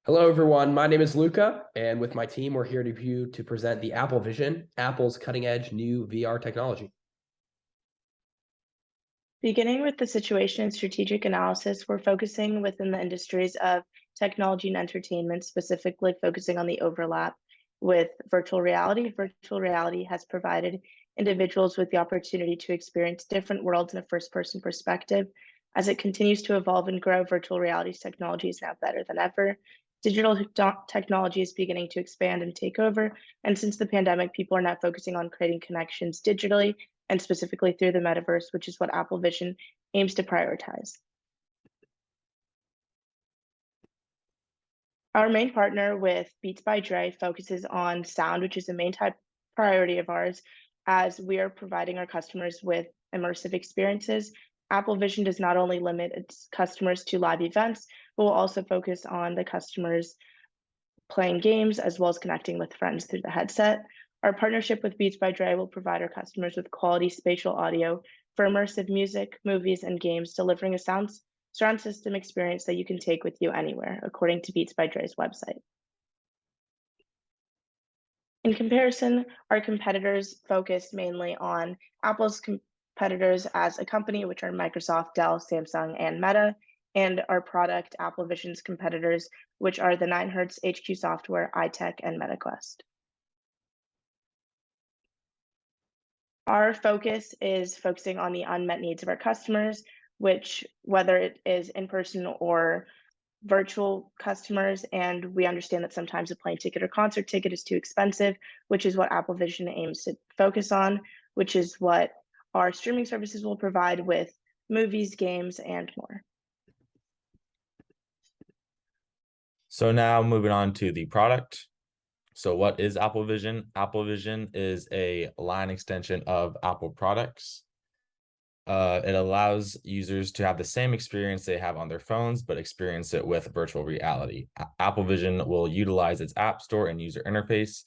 Hello, everyone. My name is Luca, and with my team, we're here to present the Apple Vision, Apple's cutting-edge new VR technology. Beginning with the situation and strategic analysis, we're focusing within the industries of technology and entertainment, specifically focusing on the overlap with virtual reality. Virtual reality has provided individuals with the opportunity to experience different worlds in a first-person perspective. As it continues to evolve and grow, virtual reality's technology is now better than ever. Technology is beginning to expand and take over. And since the pandemic, people are now focusing on creating connections digitally and specifically through the metaverse, which is what Apple Vision aims to prioritize. Our main partner with Beats by Dre focuses on sound, which is a main type priority of ours, as we are providing our customers with immersive experiences. Apple Vision does not only limit its customers to live events, but will also focus on the customers playing games as well as connecting with friends through the headset. Our partnership with Beats by Dre will provide our customers with quality spatial audio for immersive music, movies, and games, delivering a surround system experience that you can take with you anywhere, according to Beats by Dre's website. In comparison, our competitors focus mainly on Apple's competitors as a company, which are Microsoft, Dell, Samsung, and Meta, and our product, Apple Vision's competitors, which are the 9Hertz, HQ Software, iTech, and MetaQuest. Our focus is focusing on the unmet needs of our customers, which whether it is in person or virtual customers, and we understand that sometimes a plane ticket or concert ticket is too expensive, which is what Apple Vision aims to focus on, which is what our streaming services will provide with movies, games, and more. So now moving on to the product. So what is Apple Vision? Apple Vision is a line extension of Apple products. It allows users to have the same experience they have on their phones, but experience it with virtual reality. Apple Vision will utilize its App Store and user interface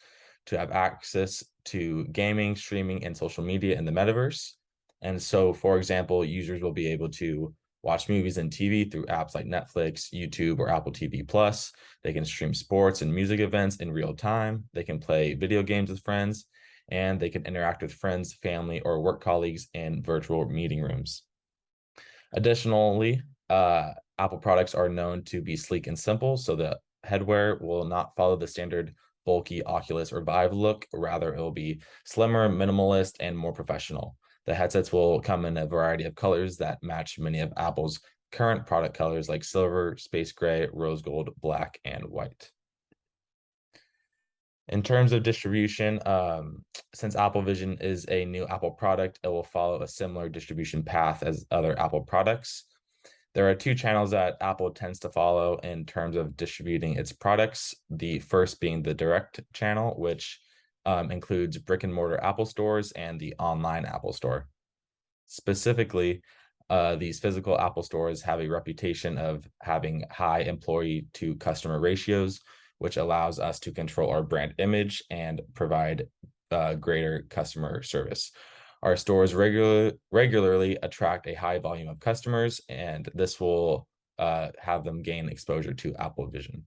to have access to gaming, streaming, and social media in the metaverse. And so, for example, users will be able to watch movies and TV through apps like Netflix, YouTube, or Apple TV Plus. They can stream sports and music events in real time. They can play video games with friends, and they can interact with friends, family, or work colleagues in virtual meeting rooms. Additionally, Apple products are known to be sleek and simple, so the headwear will not follow the standard bulky Oculus or Vive look. Rather, it will be slimmer, minimalist, and more professional. The headsets will come in a variety of colors that match many of Apple's current product colors like silver, space gray, rose gold, black, and white. In terms of distribution, since Apple Vision is a new Apple product, it will follow a similar distribution path as other Apple products. There are two channels that Apple tends to follow in terms of distributing its products. The first being the direct channel, which includes brick and mortar Apple stores and the online Apple Store. Specifically, these physical Apple stores have a reputation of having high employee to customer ratios, which allows us to control our brand image and provide greater customer service. Our stores regularly attract a high volume of customers, and this will have them gain exposure to Apple Vision.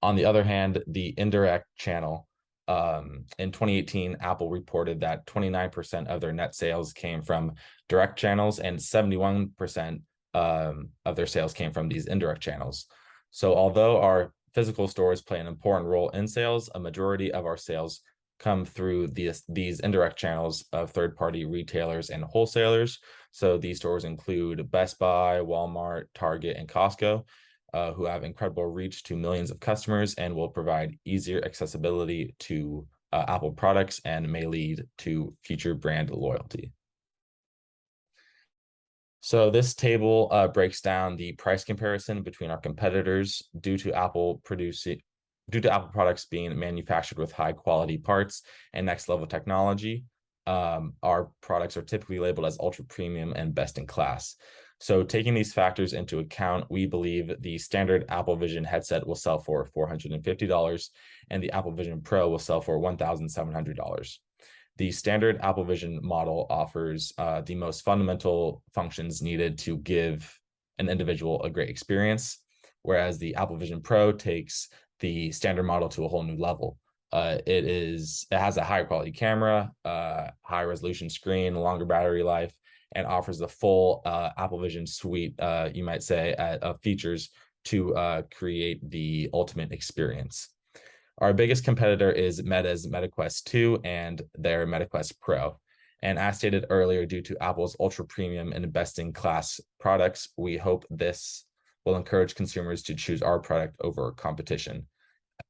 On the other hand, the indirect channel, in 2018, Apple reported that 29% of their net sales came from direct channels and 71% of their sales came from these indirect channels. So although our physical stores play an important role in sales, a majority of our sales come through these indirect channels of third-party retailers and wholesalers. So these stores include Best Buy, Walmart, Target, and Costco, who have incredible reach to millions of customers and will provide easier accessibility to Apple products and may lead to future brand loyalty. So this table breaks down the price comparison between our competitors due to Apple products being manufactured with high quality parts and next level technology. Our products are typically labeled as ultra premium and best in class. So taking these factors into account, we believe the standard Apple Vision headset will sell for $450 and the Apple Vision Pro will sell for $1,700. The standard Apple Vision model offers the most fundamental functions needed to give an individual a great experience. whereas the Apple Vision Pro takes the standard model to a whole new level. It has a higher quality camera, high resolution screen, longer battery life, and offers the full Apple Vision suite, you might say, of features to create the ultimate experience. Our biggest competitor is Meta's MetaQuest 2 and their MetaQuest Pro. And as stated earlier, due to Apple's ultra premium and best in class products, we hope this will encourage consumers to choose our product over competition.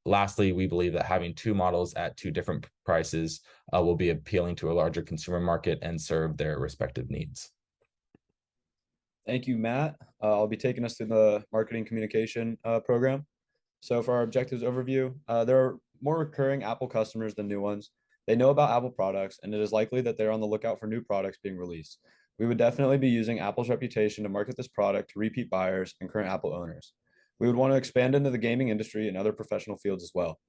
Lastly, we believe that having two models at two different prices will be appealing to a larger consumer market and serve their respective needs. Thank you, Matt. I'll be taking us through the marketing communication program. So for our objectives overview, there are more recurring Apple customers than new ones. They know about Apple products, and it is likely that they're on the lookout for new products being released. We would definitely be using Apple's reputation to market this product to repeat buyers and current Apple owners. We would want to expand into the gaming industry and other professional fields as well.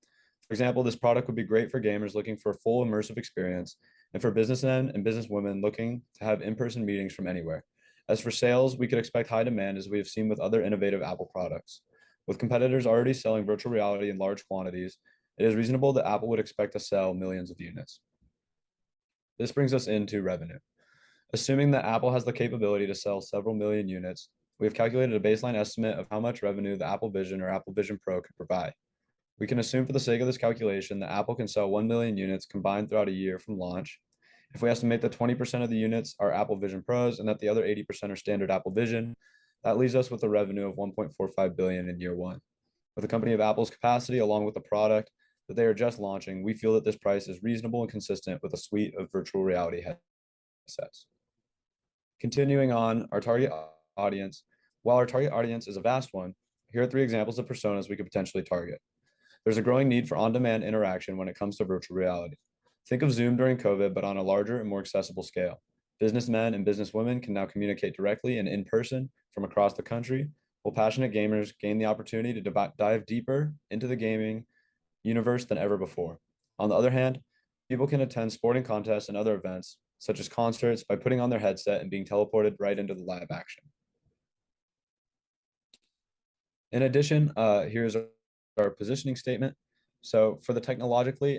For example, this product would be great for gamers looking for a full immersive experience and for businessmen and businesswomen looking to have in-person meetings from anywhere. As for sales, we could expect high demand as we have seen with other innovative Apple products. With competitors already selling virtual reality in large quantities, it is reasonable that Apple would expect to sell millions of units. This brings us into revenue. Assuming that Apple has the capability to sell several million units, we have calculated a baseline estimate of how much revenue the Apple Vision or Apple Vision Pro could provide. We can assume for the sake of this calculation that Apple can sell 1 million units combined throughout a year from launch. If we estimate that 20% of the units are Apple Vision Pros and that the other 80% are standard Apple Vision, that leaves us with a revenue of $1.45 billion in year one. With a company of Apple's capacity, along with the product that they are just launching, we feel that this price is reasonable and consistent with a suite of virtual reality headsets. Continuing on, our target audience. While our target audience is a vast one, here are 3 examples of personas we could potentially target. There's a growing need for on-demand interaction when it comes to virtual reality. Think of Zoom during COVID, but on a larger and more accessible scale. Businessmen and businesswomen can now communicate directly and in person from across the country, while passionate gamers gain the opportunity to dive deeper into the gaming universe than ever before. On the other hand, people can attend sporting contests and other events, such as concerts, by putting on their headset and being teleported right into the live action. In addition, here's our positioning statement. So for the technologically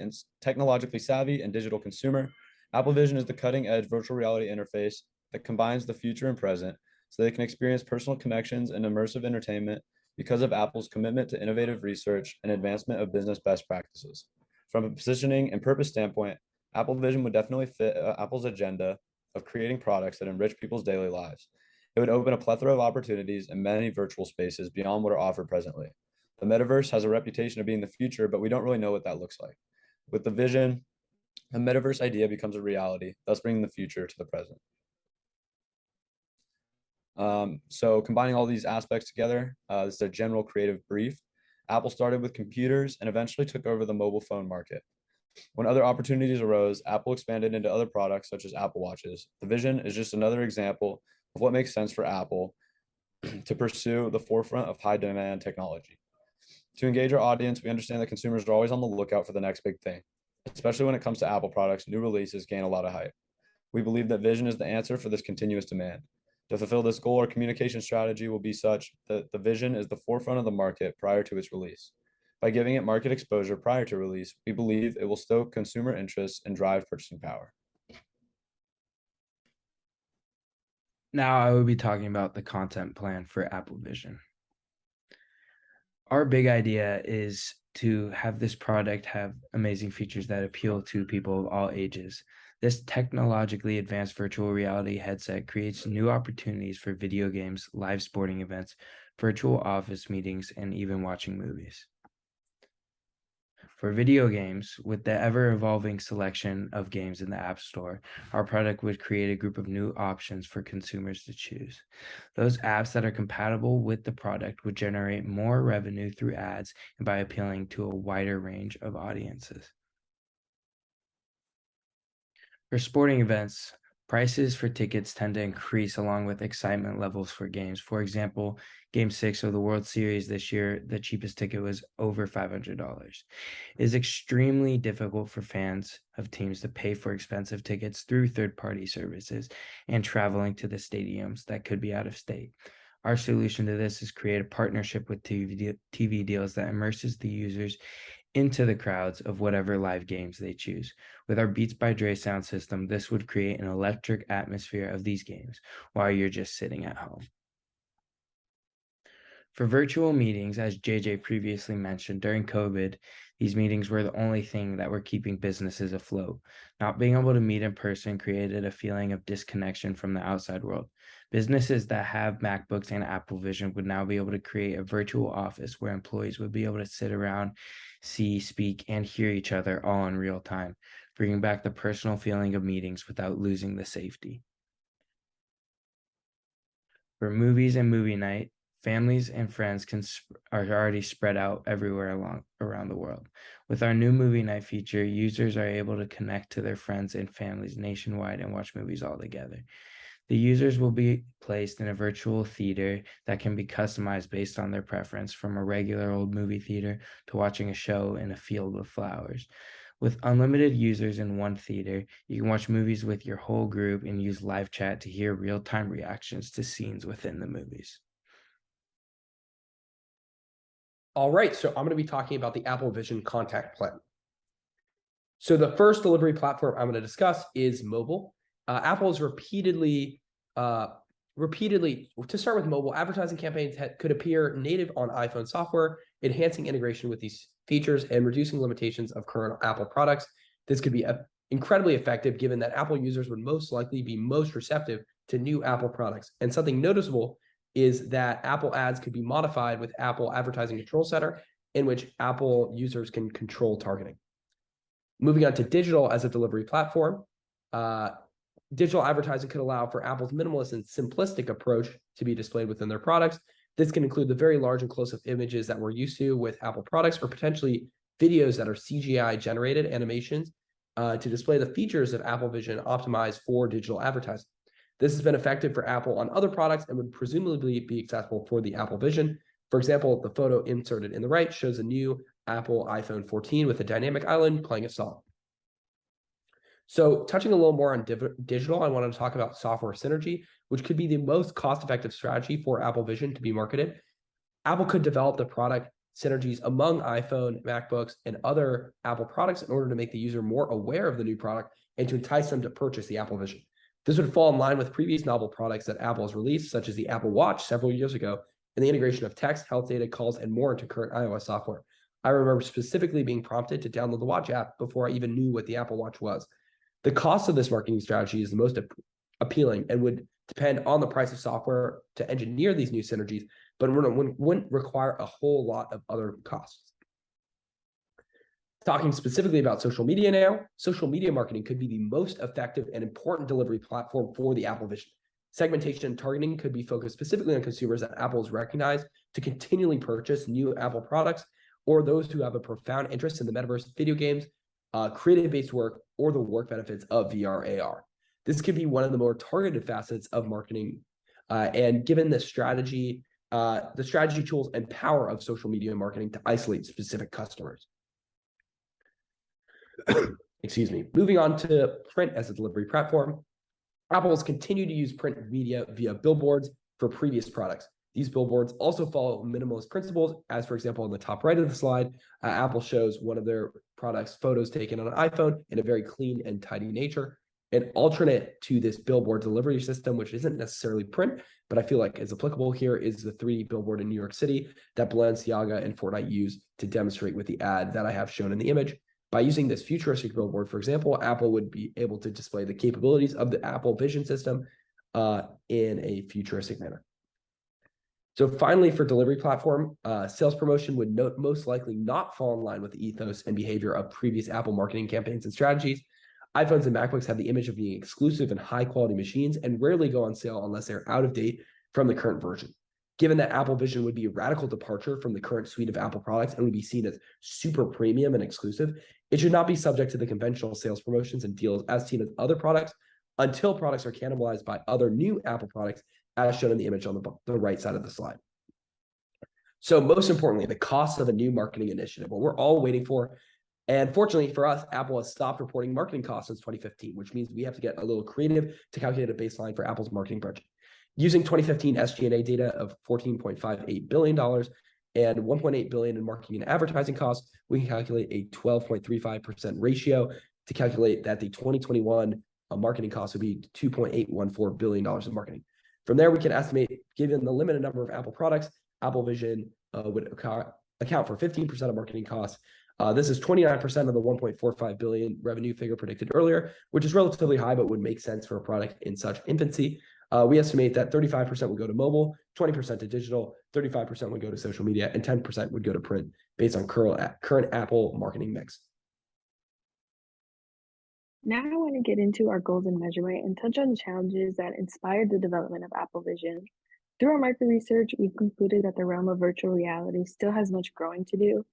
savvy and digital consumer, Apple Vision is the cutting-edge virtual reality interface that combines the future and present so they can experience personal connections and immersive entertainment because of Apple's commitment to innovative research and advancement of business best practices. From a positioning and purpose standpoint, Apple Vision would definitely fit Apple's agenda of creating products that enrich people's daily lives. It would open a plethora of opportunities in many virtual spaces beyond what are offered presently. The metaverse has a reputation of being the future, but we don't really know what that looks like. With the Vision, the metaverse idea becomes a reality, thus bringing the future to the present. So combining all these aspects together, this is a general creative brief. Apple started with computers and eventually took over the mobile phone market. When other opportunities arose, Apple expanded into other products such as Apple Watches. The Vision is just another example of what makes sense for Apple to pursue the forefront of high demand technology. To engage our audience, we understand that consumers are always on the lookout for the next big thing. Especially when it comes to Apple products, new releases gain a lot of hype. We believe that Vision is the answer for this continuous demand. To fulfill this goal, our communication strategy will be such that the Vision is the forefront of the market prior to its release. By giving it market exposure prior to release, we believe it will stoke consumer interest and drive purchasing power. Now I will be talking about the content plan for Apple Vision. Our big idea is to have this product have amazing features that appeal to people of all ages. This technologically advanced virtual reality headset creates new opportunities for video games, live sporting events, virtual office meetings, and even watching movies. For video games, with the ever-evolving selection of games in the App Store, our product would create a group of new options for consumers to choose. Those apps that are compatible with the product would generate more revenue through ads and by appealing to a wider range of audiences. For sporting events, prices for tickets tend to increase along with excitement levels for games. For example, Game 6 of the World Series this year, the cheapest ticket was over $500. It is extremely difficult for fans of teams to pay for expensive tickets through third-party services and traveling to the stadiums that could be out of state. Our solution to this is create a partnership with TV deals that immerses the users into the crowds of whatever live games they choose. With our Beats by Dre sound system, this would create an electric atmosphere of these games while you're just sitting at home. For virtual meetings, as JJ previously mentioned, during COVID, these meetings were the only thing that were keeping businesses afloat. Not being able to meet in person created a feeling of disconnection from the outside world. Businesses that have MacBooks and Apple Vision would now be able to create a virtual office where employees would be able to sit around, see, speak, and hear each other all in real time, bringing back the personal feeling of meetings without losing the safety. For movies and movie night, families and friends are already spread out everywhere around the world. With our new movie night feature, users are able to connect to their friends and families nationwide and watch movies all together. The users will be placed in a virtual theater that can be customized based on their preference, from a regular old movie theater to watching a show in a field with flowers. With unlimited users in one theater, you can watch movies with your whole group and use live chat to hear real-time reactions to scenes within the movies. All right, so I'm going to be talking about the Apple Vision Contact Plan. So the first delivery platform I'm going to discuss is mobile. Apple has repeatedly, to start with mobile, advertising campaigns could appear native on iPhone software, enhancing integration with these features and reducing limitations of current Apple products. This could be incredibly effective, given that Apple users would most likely be most receptive to new Apple products. And something noticeable is that Apple ads could be modified with Apple Advertising Control Center, in which Apple users can control targeting. Moving on to digital as a delivery platform, digital advertising could allow for Apple's minimalist and simplistic approach to be displayed within their products. This can include the very large and close-up images that we're used to with Apple products, or potentially videos that are CGI-generated animations to display the features of Apple Vision optimized for digital advertising. This has been effective for Apple on other products and would presumably be accessible for the Apple Vision. For example, the photo inserted in the right shows a new Apple iPhone 14 with a dynamic island playing a song. So touching a little more on digital, I wanted to talk about software synergy, which could be the most cost-effective strategy for Apple Vision to be marketed. Apple could develop the product synergies among iPhone, MacBooks, and other Apple products in order to make the user more aware of the new product and to entice them to purchase the Apple Vision. This would fall in line with previous novel products that Apple has released, such as the Apple Watch several years ago, and the integration of text, health data, calls, and more into current iOS software. I remember specifically being prompted to download the Watch app before I even knew what the Apple Watch was. The cost of this marketing strategy is the most appealing and would depend on the price of software to engineer these new synergies, but wouldn't require a whole lot of other costs. Talking specifically about social media now, social media marketing could be the most effective and important delivery platform for the Apple Vision. Segmentation and targeting could be focused specifically on consumers that Apple has recognized to continually purchase new Apple products, or those who have a profound interest in the metaverse, video games, creative-based work, or the work benefits of VR, AR. This could be one of the more targeted facets of marketing, and given the strategy tools and power of social media marketing to isolate specific customers. Excuse me. Moving on to print as a delivery platform, Apple has continued to use print media via billboards for previous products. These billboards also follow minimalist principles, as for example, on the top right of the slide, Apple shows one of their products, photos taken on an iPhone, in a very clean and tidy nature. An alternate to this billboard delivery system, which isn't necessarily print, but I feel like is applicable here, is the 3D billboard in New York City that Balenciaga and Fortnite use to demonstrate with the ad that I have shown in the image. By using this futuristic billboard, for example, Apple would be able to display the capabilities of the Apple Vision system in a futuristic manner. So finally, for delivery platform, sales promotion would most likely not fall in line with the ethos and behavior of previous Apple marketing campaigns and strategies. iPhones and MacBooks have the image of being exclusive and high-quality machines and rarely go on sale unless they're out of date from the current version. Given that Apple Vision would be a radical departure from the current suite of Apple products and would be seen as super premium and exclusive, it should not be subject to the conventional sales promotions and deals as seen with other products until products are cannibalized by other new Apple products, as shown in the image on the right side of the slide. So most importantly, the cost of a new marketing initiative, what we're all waiting for. And fortunately for us, Apple has stopped reporting marketing costs since 2015, which means we have to get a little creative to calculate a baseline for Apple's marketing budget. Using 2015 SG&A data of $14.58 billion and $1.8 billion in marketing and advertising costs, we can calculate a 12.35% ratio to calculate that the 2021 marketing costs would be $2.814 billion in marketing. From there, we can estimate, given the limited number of Apple products, Apple Vision would account for 15% of marketing costs. This is 29% of the 1.45 billion revenue figure predicted earlier, which is relatively high, but would make sense for a product in such infancy. We estimate that 35% would go to mobile, 20% to digital, 35% would go to social media, and 10% would go to print based on current Apple marketing mix. Now I want to get into our goals and measurement and touch on the challenges that inspired the development of Apple Vision. Through our market research, we've concluded that the realm of virtual reality still has much growing to do.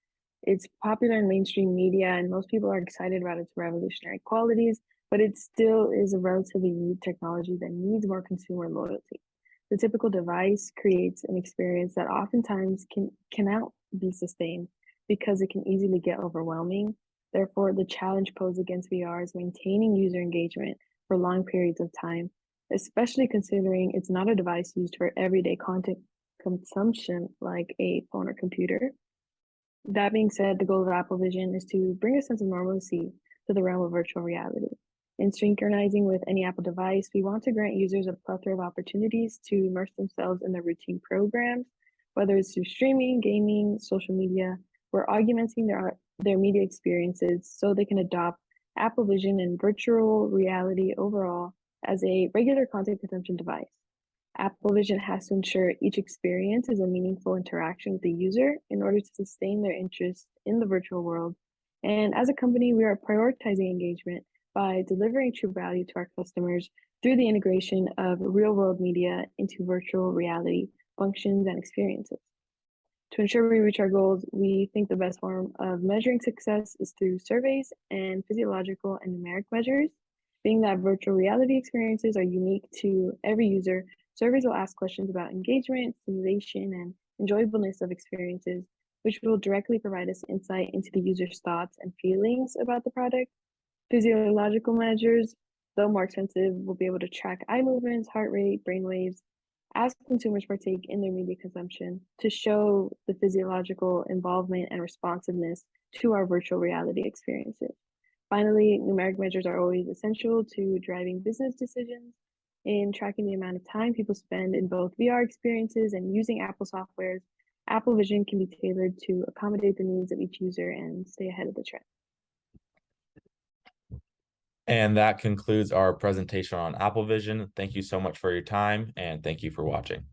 It's popular in mainstream media, and most people are excited about its revolutionary qualities, but it still is a relatively new technology that needs more consumer loyalty. The typical device creates an experience that oftentimes cannot be sustained because it can easily get overwhelming. Therefore, the challenge posed against VR is maintaining user engagement for long periods of time, especially considering it's not a device used for everyday content consumption like a phone or computer. That being said, the goal of Apple Vision is to bring a sense of normalcy to the realm of virtual reality. In synchronizing with any Apple device, we want to grant users a plethora of opportunities to immerse themselves in their routine programs, whether it's through streaming, gaming, social media. We're augmenting their media experiences so they can adopt Apple Vision and virtual reality overall as a regular content consumption device. Apple Vision has to ensure each experience is a meaningful interaction with the user in order to sustain their interest in the virtual world. And as a company, we are prioritizing engagement by delivering true value to our customers through the integration of real-world media into virtual reality functions and experiences. To ensure we reach our goals, we think the best form of measuring success is through surveys and physiological and numeric measures. Being that virtual reality experiences are unique to every user, surveys will ask questions about engagement, stimulation, and enjoyableness of experiences, which will directly provide us insight into the user's thoughts and feelings about the product. Physiological measures, though more expensive, will be able to track eye movements, heart rate, brain waves, as consumers partake in their media consumption to show the physiological involvement and responsiveness to our virtual reality experiences. Finally, numeric measures are always essential to driving business decisions. In tracking the amount of time people spend in both VR experiences and using Apple softwares, Apple Vision can be tailored to accommodate the needs of each user and stay ahead of the trend. And that concludes our presentation on Apple Vision. Thank you so much for your time, and thank you for watching.